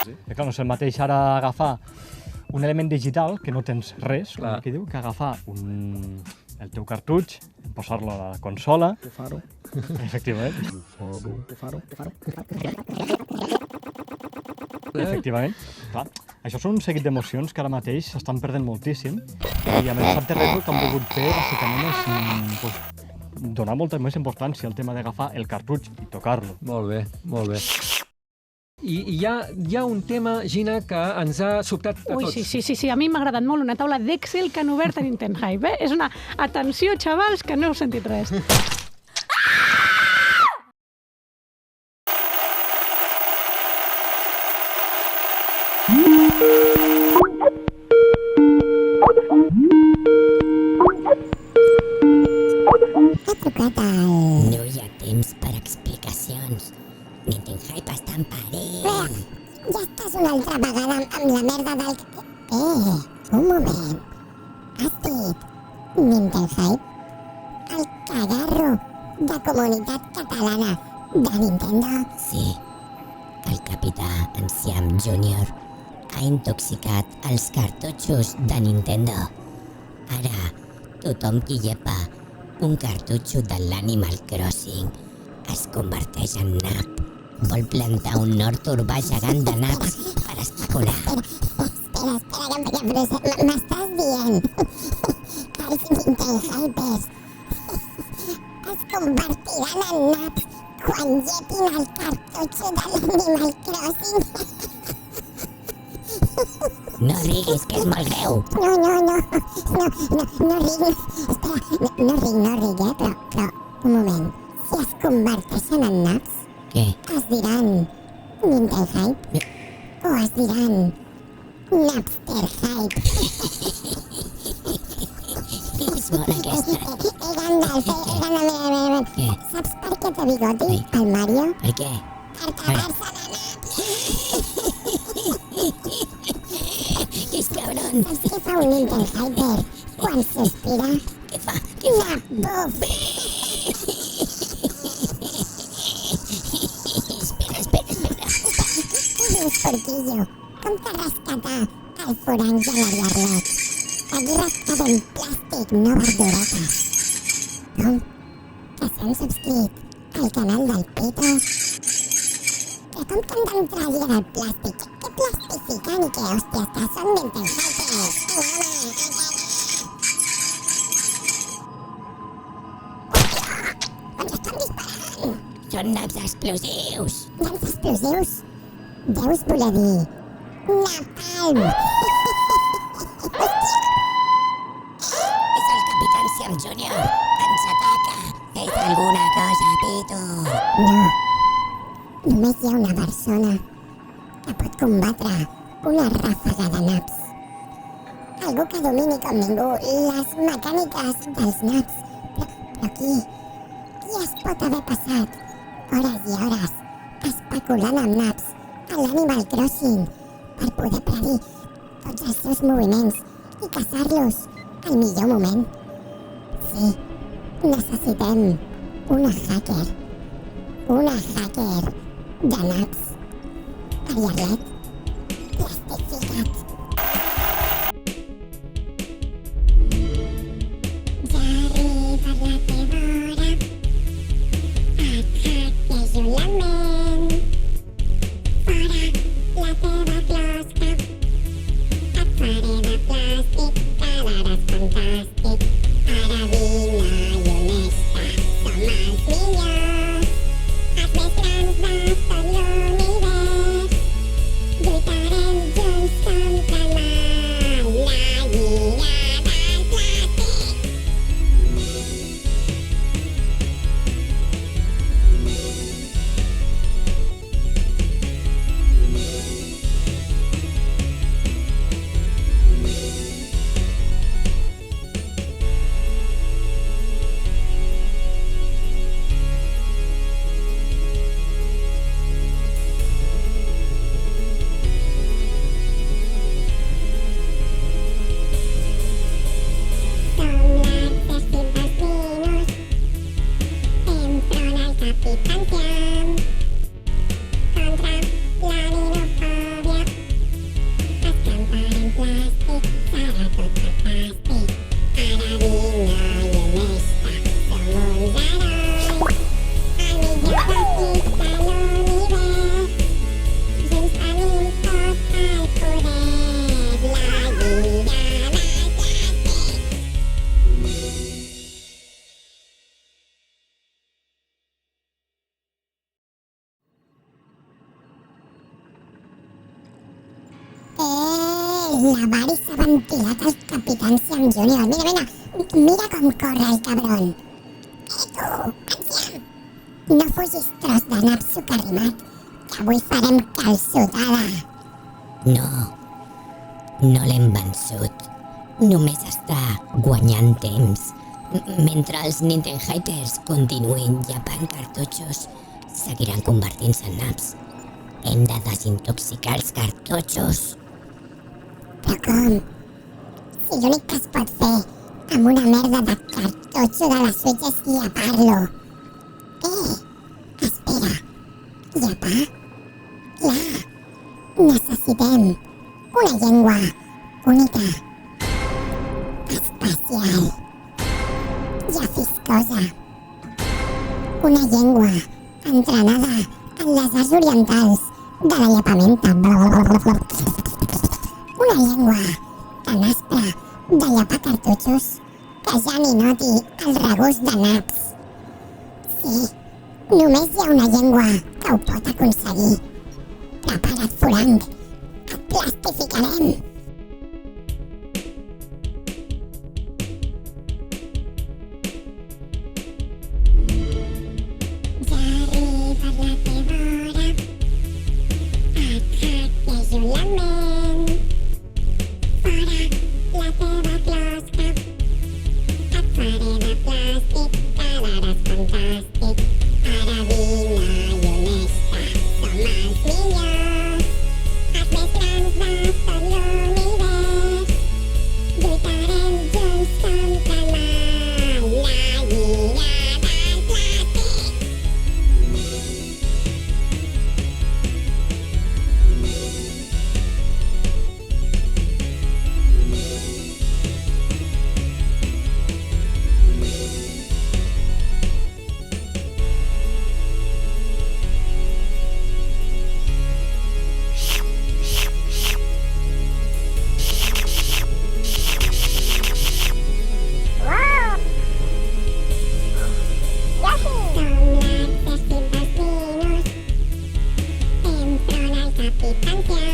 Clar, no és el mateix ara agafar un element digital, que no tens res, com Clar. aquí diu, que agafar el teu cartutx, posar-lo a la consola... De faro. Efectivament. De faro. Efectivament. Clar, això són un seguit d'emocions que ara mateix s'estan perdent moltíssim i amb el Sap Retro que han volgut fer, bàsicament, és donar molta més importància al tema d'agafar el cartutx i tocar-lo. Molt bé, molt bé. I hi ha un tema, Gina, que ens ha sobtat a Ui, tots. sí, a mi m'ha agradat molt una taula d'Excel que han obert a Nintendo Hype, eh? És una atenció, xavals, que no heu sentit res. Ha trucat al... No hi ha temps per explicacions. Nintendo Hype està en perill. Ja estàs una altra vegada amb la merda del... Un moment. Has dit Nintendo Hype? El cagarro de Comunitat Catalana de Nintendo? Sí. El capità Enciam Júnior ha intoxicat els cartutxos de Nintendo. Ara, tothom qui llepa un cartutxo de l'Animal Crossing es converteix en nap. Vol plantar un nord urbà gegant de naps per especular. Espera, que m'estàs dient que els Nintendo Hypers es convertiran en naps quan llepin el cartutxo de l'Animal Crossing? No riguis, que és molt greu. No riguis. Espera, no ric, però un moment. Si es converteixen en naps, què? Es diran Nintendo Hype? O es diran Napster Hype? És bona aquesta. Gandalf, què? Saps per què té bigoti el Mario? Per què? Per cagar-se de naps. Que és cabron. Saps què fa un Nintendo Hyper quan sospira? Què fa? Nap buf. Espera. Porquillo, com que rescatar el Forangel a l'Arlet? Aquí rescatem plàstic, no verduretes. Com? Que s'han subscrit al canal del Pito? Però com que hem d'entrar a del plàstic? Què plastifican i què hòsties, que són Nintendo Hypers? Ens estan disparant! Són naps explosius. Naps explosius? Deus voler dir napalm. És el capità Enciam Júnior. Ens ataca. Fes alguna cosa, Pito. No. Només hi ha una persona que pot combatre una ràfaga de naps. Algú que domini com ningú les mecàniques dels naps. Però qui? Qui es pot haver passat hores i hores especulant amb naps a l'Animal Crossing per poder predir tots els seus moviments i caçar-los al millor moment? Sí, necessitem una hacker de naps. Ariarlet, plastificat. Ja arriba la teva hora. Et hackejo la ment. Fora la teva closca. Et faré de plàstic, quedaràs fantàstic. Ara vine i honesta, som els millors. Els més grans de tot l'univers. Lluitarem junts L'Avari s'ha ventilat el Capitán Siam Junior. Mira, mira com corre el cabron. Tu, ancià, no fugis tros de nap sucarrimat, que avui farem calçotada. No l'hem vençut. Només està guanyant temps. Mentre els Nintenhypers continuïn llepant cartutxos, seguiran convertint-se en naps. Hem de desintoxicar els cartutxos. Però com? Si l'únic que es pot fer amb una merda de cartutxo de la Switch és llepar-lo. Espera. Llepar? Clar. Necessitem una llengua única, especial, llafiscosa. Una llengua entrenada en les arts orientals de la llepamenta. Una llengua tan aspra de llepar cartutxos que ja ni noti el regust de naps. Sí, només hi ha una llengua que ho pot aconseguir. Prepara't, Furang, et plastificarem. Ja arriba la teva hora, et hackejo la ment. Fora la teva closca, et faré de plàstic, quedaràs fantàstic. Ara vine i honesta, som els millors, els més grans de tot l'univers. Lluitarem junts contra el mal, la lliga del plàstic. Som l'exèrcit dels dinos, fem front al Capitán Siam.